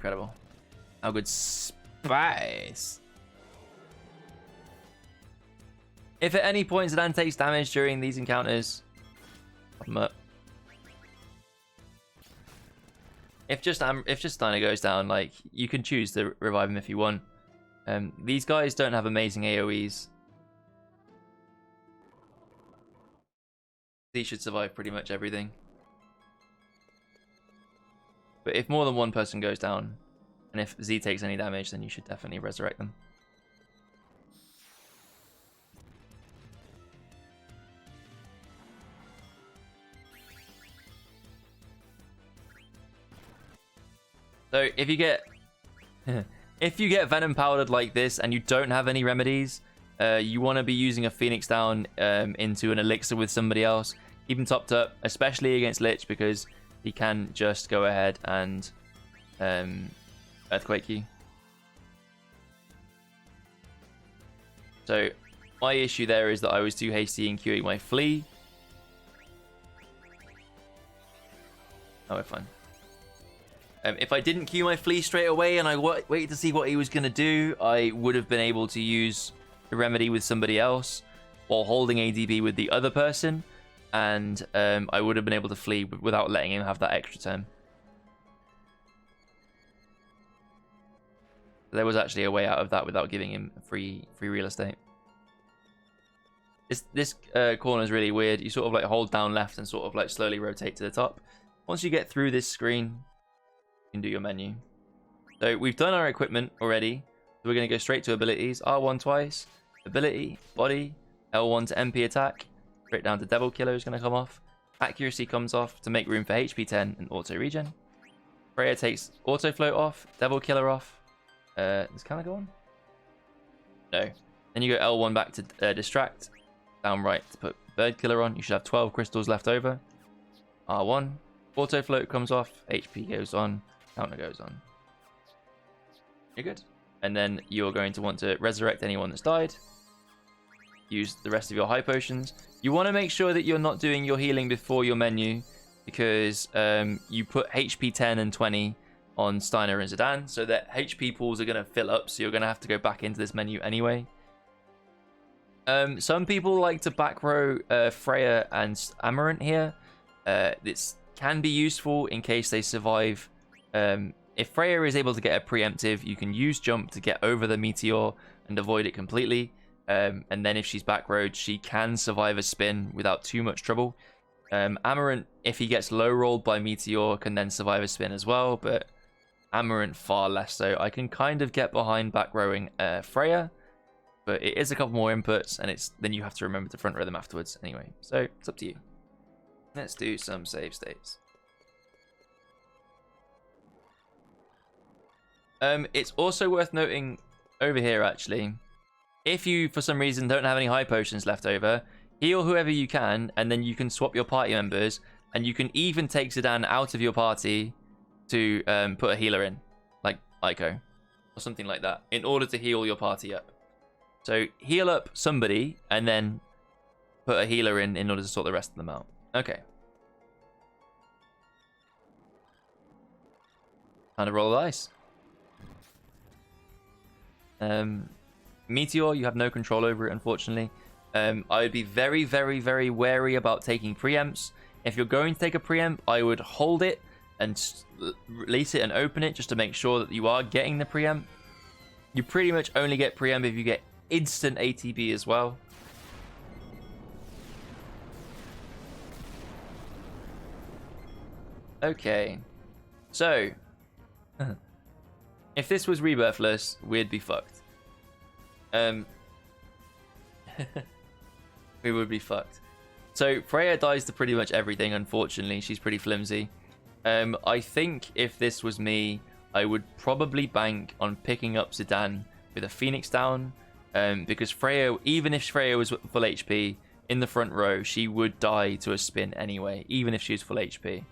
incredible. How good spice. If at any point Zidane takes damage during these encounters, pop him up. If just Steiner goes down, like, you can choose to revive him if you want. These guys don't have amazing AoEs. He should survive pretty much everything. But if more than one person goes down, and if Z takes any damage, then you should definitely resurrect them. So if you get venom powdered like this and you don't have any remedies, you want to be using a Phoenix down into an elixir with somebody else. Keep him topped up, especially against Lich, because he can just go ahead and earthquake you. So my issue there is that I was too hasty in queuing my flea. Oh, we're fine. If I didn't queue my flea straight away and I waited to see what he was going to do, I would have been able to use the remedy with somebody else while holding ADB with the other person, and I would have been able to flee without letting him have that extra turn. There was actually a way out of that without giving him free real estate. This corner is really weird. You sort of like hold down left and sort of like slowly rotate to the top. Once you get through this screen, you can do your menu. So we've done our equipment already. So we're going to go straight to abilities. R1 twice. Ability, body, L1 to MP attack. Straight down to Devil Killer is going to come off. Accuracy comes off to make room for HP 10 and auto regen. Freya takes auto float off. Devil Killer off. Does Canna go on? No. Then you go L1 back to distract. Down right to put Bird Killer on. You should have 12 crystals left over. R1. Auto float comes off. HP goes on. Counter goes on. You're good. And then you're going to want to resurrect anyone that's died. Use the rest of your high potions. You want to make sure that you're not doing your healing before your menu, because you put HP 10 and 20 on Steiner and Zidane, so that HP pools are going to fill up, so you're going to have to go back into this menu anyway. Some people like to back row Freya and Amaranth here. This can be useful in case they survive. If Freya is able to get a preemptive, you can use jump to get over the meteor and avoid it completely. And then if she's back rowed, she can survive a spin without too much trouble. Amaranth, if he gets low rolled by meteor, can then survive a spin as well, but Amaranth far less so. I can kind of get behind back rowing Freya, but it is a couple more inputs, and then you have to remember to front row them afterwards anyway. So it's up to you. Let's do some save states. It's also worth noting over here, actually, if you for some reason don't have any high potions left over, heal whoever you can, and then you can swap your party members, and you can even take Zidane out of your party to put a healer in, like Aiko or something like that, in order to heal your party up. So heal up somebody and then put a healer in order to sort the rest of them out. Okay. Time to roll the dice. Meteor, you have no control over it, unfortunately. I would be very, very, very wary about taking preempts. If you're going to take a preempt, I would hold it and release it and open it just to make sure that you are getting the preempt. You pretty much only get preempt if you get instant ATB as well. Okay, so if this was rebirthless, we'd be fucked. We would be fucked. So Freya dies to pretty much everything, unfortunately. She's pretty flimsy. I think if this was me, I would probably bank on picking up Zidane with a Phoenix down, because Freya, even if Freya was full HP in the front row, she would die to a spin anyway, even if she was full HP.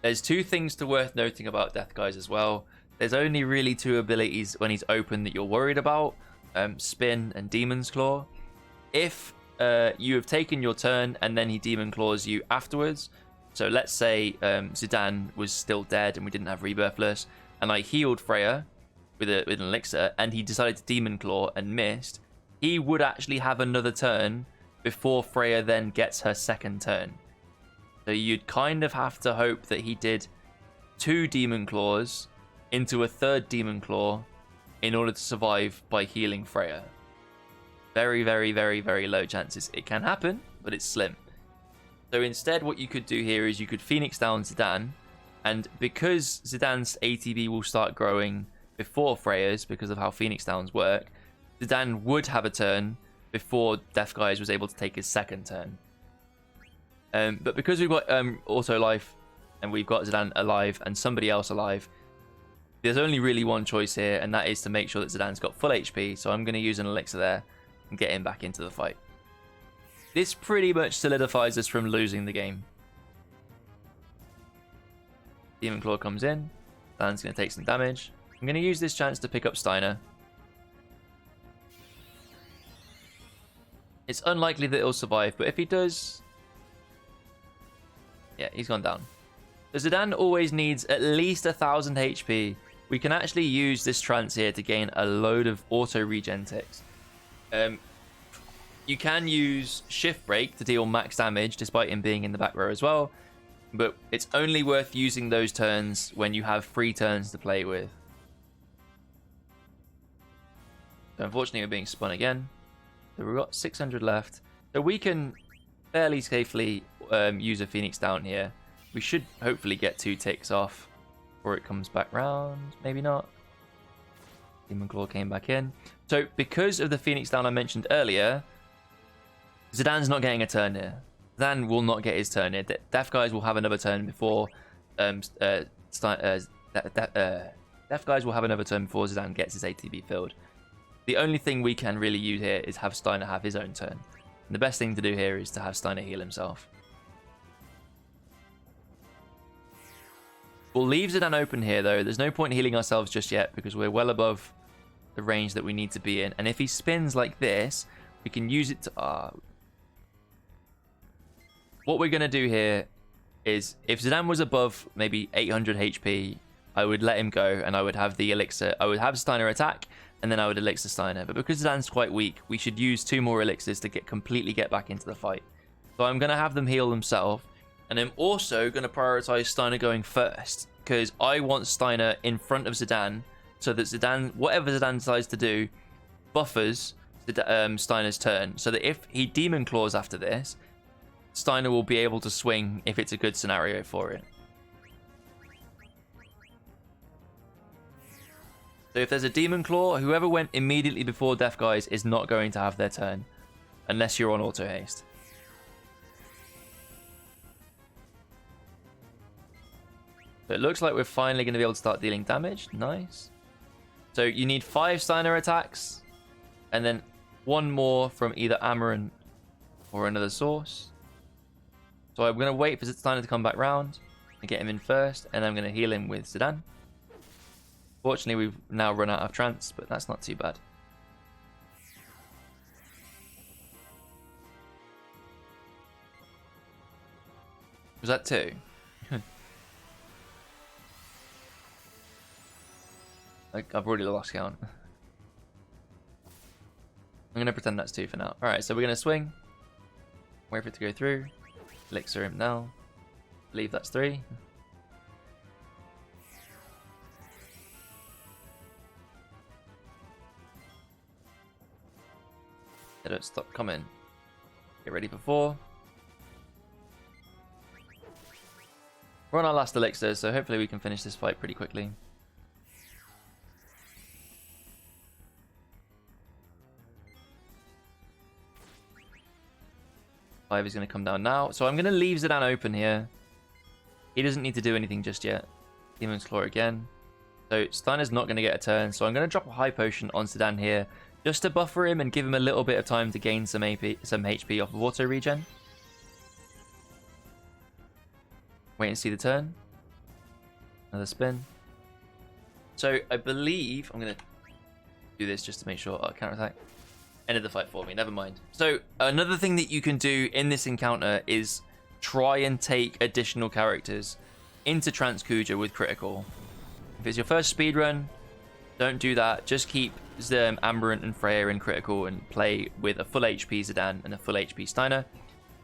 There's two things worth noting about Deathguise as well. There's only really two abilities when he's open that you're worried about, Spin and Demon's Claw. If you have taken your turn and then he Demon Claws you afterwards, So let's say Zidane was still dead and we didn't have Rebirthless, and I healed Freya with an elixir, and he decided to Demon Claw and missed. He would actually have another turn before Freya then gets her second turn. So you'd kind of have to hope that he did 2 Demon Claws into a 3rd Demon Claw in order to survive by healing Freya. Very, very, very, very low chances. It can happen, but it's slim. So instead, what you could do here is you could Phoenix down Zidane, and because Zidane's ATB will start growing before Freya's, because of how Phoenix downs work, Zidane would have a turn before Deathguise was able to take his second turn. But because we've got auto life, and we've got Zidane alive and somebody else alive, there's only really one choice here, and that is to make sure that Zidane's got full HP. So I'm going to use an elixir there and get him back into the fight. This pretty much solidifies us from losing the game. Demon Claw comes in. Zidane's going to take some damage. I'm going to use this chance to pick up Steiner. It's unlikely that he'll survive, but if he does... Yeah, he's gone down. So Zidane always needs at least 1000 HP. We can actually use this trance here to gain a load of auto regen ticks. You can use Shift Break to deal max damage despite him being in the back row as well, but it's only worth using those turns when you have 3 turns to play with. So unfortunately we're being spun again. So we've got 600 left. So we can fairly safely use a Phoenix down here. We should hopefully get 2 ticks off before it comes back round. Maybe not. Demon Claw came back in. So because of the Phoenix down I mentioned earlier, Zidane's not getting a turn here. Zidane will not get his turn here. Deathguise will have another turn before Deathguise will have another turn before Zidane gets his ATB filled. The only thing we can really use here is have Steiner have his own turn. And the best thing to do here is to have Steiner heal himself. We'll leave Zidane open here though. There's no point healing ourselves just yet because we're well above the range that we need to be in. And if he spins like this, we can use it to... What we're going to do here is if Zidane was above maybe 800 HP, I would let him go and I would have the elixir. I would have Steiner attack and then I would elixir Steiner. But because Zidane's quite weak, we should use 2 more elixirs to completely get back into the fight. So I'm going to have them heal themselves. And I'm also going to prioritize Steiner going first because I want Steiner in front of Zidane so that Zidane, whatever Zidane decides to do, buffers Steiner's turn. So that if he Demon Claws after this, Steiner will be able to swing if it's a good scenario for it. So if there's a Demon Claw, whoever went immediately before Deathguise is not going to have their turn. Unless you're on auto haste. So it looks like we're finally going to be able to start dealing damage. Nice. So you need 5 Steiner attacks. And then 1 more from either Amaranth or another source. So I'm going to wait for Steiner to come back round and get him in first. And I'm going to heal him with Zidane. Fortunately, we've now run out of trance, but that's not too bad. Was that 2? I've already lost count. I'm going to pretend that's 2 for now. Alright, so we're going to swing. Wait for it to go through. Elixir him now. Believe that's 3. They don't stop coming. Get ready for 4. We're on our last elixir, so hopefully we can finish this fight pretty quickly. Is going to come down now. So I'm going to leave Zidane open here. He doesn't need to do anything just yet. Demon's Claw again. So Steiner's not going to get a turn. So I'm going to drop a high potion on Zidane here just to buffer him and give him a little bit of time to gain some HP off of auto regen. Wait and see the turn. Another spin. So I believe I'm going to do this just to make sure. Counterattack. Ended the fight for me, never mind. So another thing that you can do in this encounter is try and take additional characters into Transkuja with critical. If it's your first speedrun, don't do that. Just keep Amberant and Freya in critical and play with a full HP Zidane and a full HP Steiner.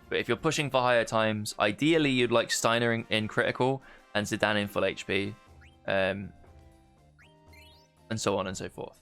But if you're pushing for higher times, ideally you'd like Steiner in critical and Zidane in full HP. And so on and so forth.